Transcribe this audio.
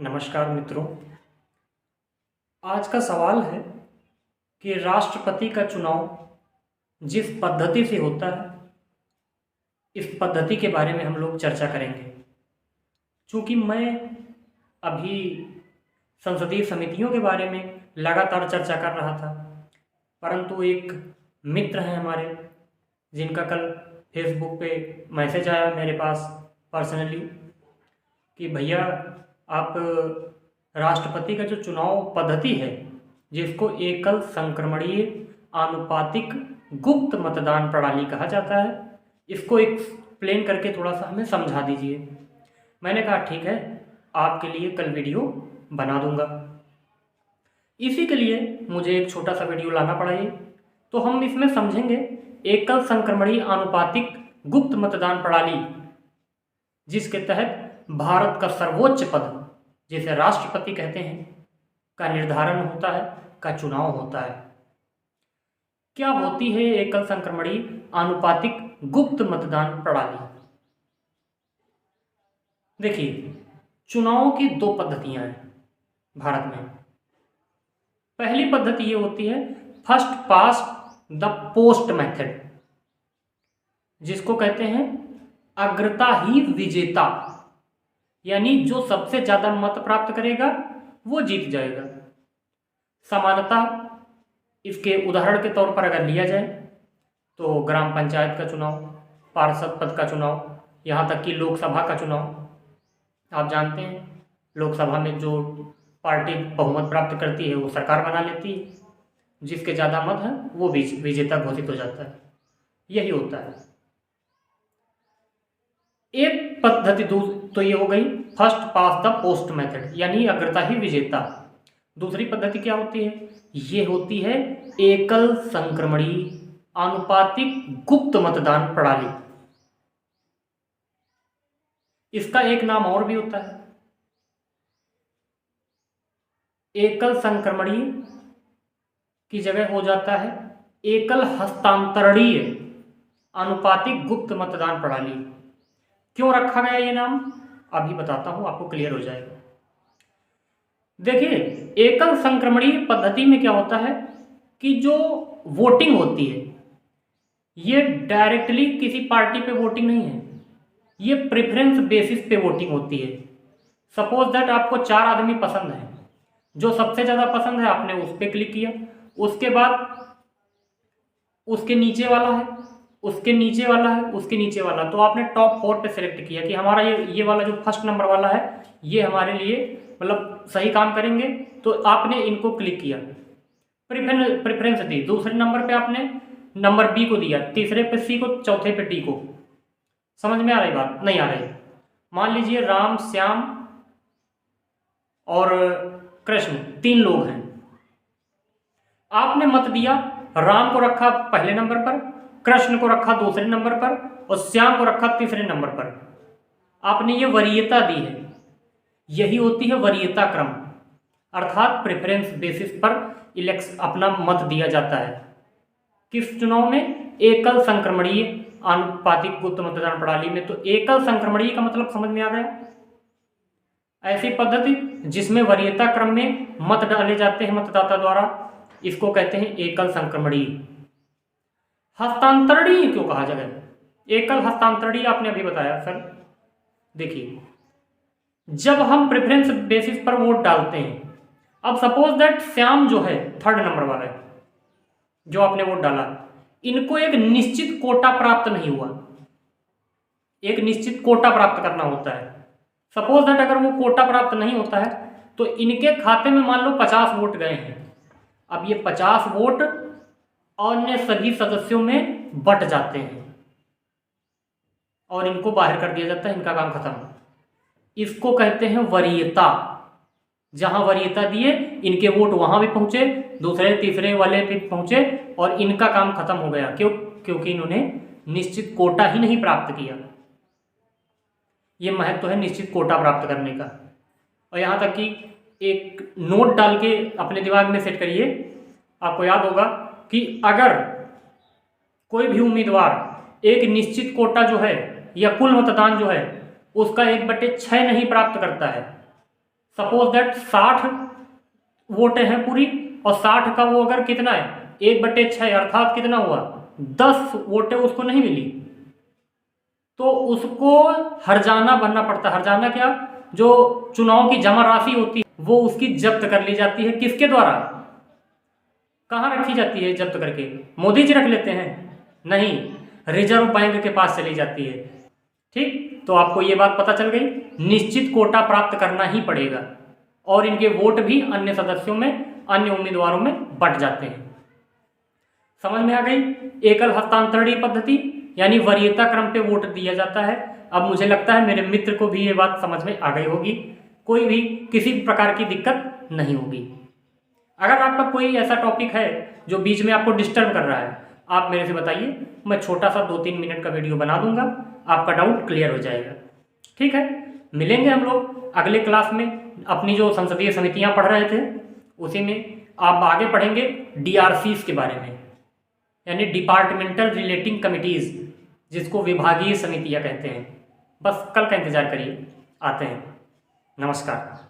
नमस्कार मित्रों। आज का सवाल है कि राष्ट्रपति का चुनाव जिस पद्धति से होता है, इस पद्धति के बारे में हम लोग चर्चा करेंगे। चूँकि मैं अभी संसदीय समितियों के बारे में लगातार चर्चा कर रहा था, परंतु एक मित्र हैं हमारे जिनका कल फेसबुक पे मैसेज आया मेरे पास पर्सनली कि भैया आप राष्ट्रपति का जो चुनाव पद्धति है, जिसको एकल संक्रमणीय आनुपातिक गुप्त मतदान प्रणाली कहा जाता है, इसको एक्सप्लेन करके थोड़ा सा हमें समझा दीजिए। मैंने कहा ठीक है, आपके लिए कल वीडियो बना दूंगा। इसी के लिए मुझे एक छोटा सा वीडियो लाना पड़ा ये, तो हम इसमें समझेंगे एकल संक्रमणीय आनुपातिक गुप्त मतदान प्रणाली, जिसके तहत भारत का सर्वोच्च पद, जिसे राष्ट्रपति कहते हैं, का निर्धारण होता है, का चुनाव होता है। क्या होती है एकल संक्रमणीय आनुपातिक गुप्त मतदान प्रणाली? देखिए, चुनाव की दो पद्धतियां हैं भारत में। पहली पद्धति ये होती है first past the post method, जिसको कहते हैं अग्रता ही विजेता, यानी जो सबसे ज्यादा मत प्राप्त करेगा वो जीत जाएगा। समानता इसके उदाहरण के तौर पर अगर लिया जाए तो ग्राम पंचायत का चुनाव, पार्षद पद का चुनाव, यहाँ तक कि लोकसभा का चुनाव। आप जानते हैं लोकसभा में जो पार्टी बहुमत प्राप्त करती है वो सरकार बना लेती है, जिसके ज़्यादा मत हैं वो विजेता घोषित हो जाता है। यही होता है। एक पद्धति तो ये हो गई first pass the post method, यानी अग्रता ही विजेता। दूसरी पद्धति क्या होती है? ये होती है एकल संक्रमणीय आनुपातिक गुप्त मतदान प्रणाली। इसका एक नाम और भी होता है, एकल संक्रमणीय की जगह हो जाता है एकल हस्तांतरणीय आनुपातिक गुप्त मतदान प्रणाली। क्यों रखा गया ये नाम, अभी बताता हूं, आपको क्लियर हो जाएगा। देखिए, एकल संक्रमणीय पद्धति में क्या होता है कि जो वोटिंग होती है ये डायरेक्टली किसी पार्टी पे वोटिंग नहीं है, ये प्रेफरेंस बेसिस पे वोटिंग होती है। सपोज दैट आपको 4 आदमी पसंद है, जो सबसे ज़्यादा पसंद है आपने उस पर क्लिक किया, उसके बाद उसके नीचे वाला है, उसके नीचे वाला है, उसके नीचे वाला, तो आपने टॉप 4 पे सिलेक्ट किया कि हमारा ये वाला जो फर्स्ट नंबर वाला है ये हमारे लिए मतलब सही काम करेंगे, तो आपने इनको क्लिक किया, प्रेफरेंस दी। दूसरे नंबर पे आपने नंबर बी को दिया, तीसरे पे सी को, चौथे पे डी को। समझ में आ रही बात? नहीं आ रही? मान लीजिए राम, श्याम और कृष्ण 3 लोग हैं। आपने मत दिया, राम को रखा पहले नंबर पर, कृष्ण को रखा दूसरे नंबर पर और श्याम को रखा तीसरे नंबर पर। आपने ये वरीयता दी है, यही होती है वरीयता क्रम, अर्थात प्रेफरेंस बेसिस पर अपना मत दिया जाता है। किस चुनाव में? एकल संक्रमणीय आनुपातिक गुप्त मतदान प्रणाली में। तो एकल संक्रमणीय का मतलब समझ में आ गया? ऐसी पद्धति जिसमें वरीयता क्रम में मत डाले जाते हैं मतदाता द्वारा, इसको कहते हैं एकल संक्रमणीय। हस्तांतरणीय क्यों कहा जाए? एकल हस्तांतरणीय आपने अभी बताया सर। देखिए, जब हम प्रेफरेंस बेसिस पर वोट डालते हैं, अब सपोज दैट श्याम जो है 3rd नंबर वाला है, जो आपने वोट डाला, इनको एक निश्चित कोटा प्राप्त नहीं हुआ, एक निश्चित कोटा प्राप्त करना होता है। सपोज दैट अगर वो कोटा प्राप्त नहीं होता है तो इनके खाते में मान लो 50 वोट गए हैं। अब ये 50 वोट अन्य सभी सदस्यों में बट जाते हैं और इनको बाहर कर दिया जाता है, इनका काम खत्म। इसको कहते हैं वरीयता। जहां वरीयता दिए, इनके वोट वहां भी पहुंचे, दूसरे तीसरे वाले भी पहुंचे और इनका काम खत्म हो गया। क्यों? क्योंकि इन्होंने निश्चित कोटा ही नहीं प्राप्त किया। ये महत्व है निश्चित कोटा प्राप्त करने का। और यहां तक कि एक नोट डाल के अपने दिमाग में सेट करिए, आपको याद होगा कि अगर कोई भी उम्मीदवार एक निश्चित कोटा जो है या कुल मतदान जो है उसका 1/6 नहीं प्राप्त करता है, सपोज दैट 60 वोटें हैं पूरी, और 60 का वो अगर कितना है 1/6, अर्थात कितना हुआ 10 वोटें उसको नहीं मिली, तो उसको हर्जाना बनना पड़ता है। हर्जाना क्या, जो चुनाव की जमा राशि होती है वो उसकी जब्त कर ली जाती है। किसके द्वारा, कहाँ रखी जाती है जब्त करके, मोदी जी रख लेते हैं, नहीं, रिजर्व बैंक के पास चली जाती है। ठीक, तो आपको ये बात पता चल गई, निश्चित कोटा प्राप्त करना ही पड़ेगा, और इनके वोट भी अन्य सदस्यों में, अन्य उम्मीदवारों में बंट जाते हैं। समझ में आ गई। एकल हस्तांतरणीय पद्धति यानी वरीयता क्रम पे वोट दिया जाता है। अब मुझे लगता है मेरे मित्र को भी ये बात समझ में आ गई होगी, कोई भी किसी भी प्रकार की दिक्कत नहीं होगी। अगर आपका कोई ऐसा टॉपिक है जो बीच में आपको डिस्टर्ब कर रहा है, आप मेरे से बताइए, मैं छोटा सा 2-3 मिनट का वीडियो बना दूंगा, आपका डाउट क्लियर हो जाएगा। ठीक है, मिलेंगे हम लोग अगले क्लास में। अपनी जो संसदीय समितियां पढ़ रहे थे उसी में आप आगे पढ़ेंगे DRCs के बारे में, यानी डिपार्टमेंटल रिलेटिंग कमिटीज़, जिसको विभागीय समितियां कहते हैं। बस कल का इंतजार करिए, आते हैं। नमस्कार।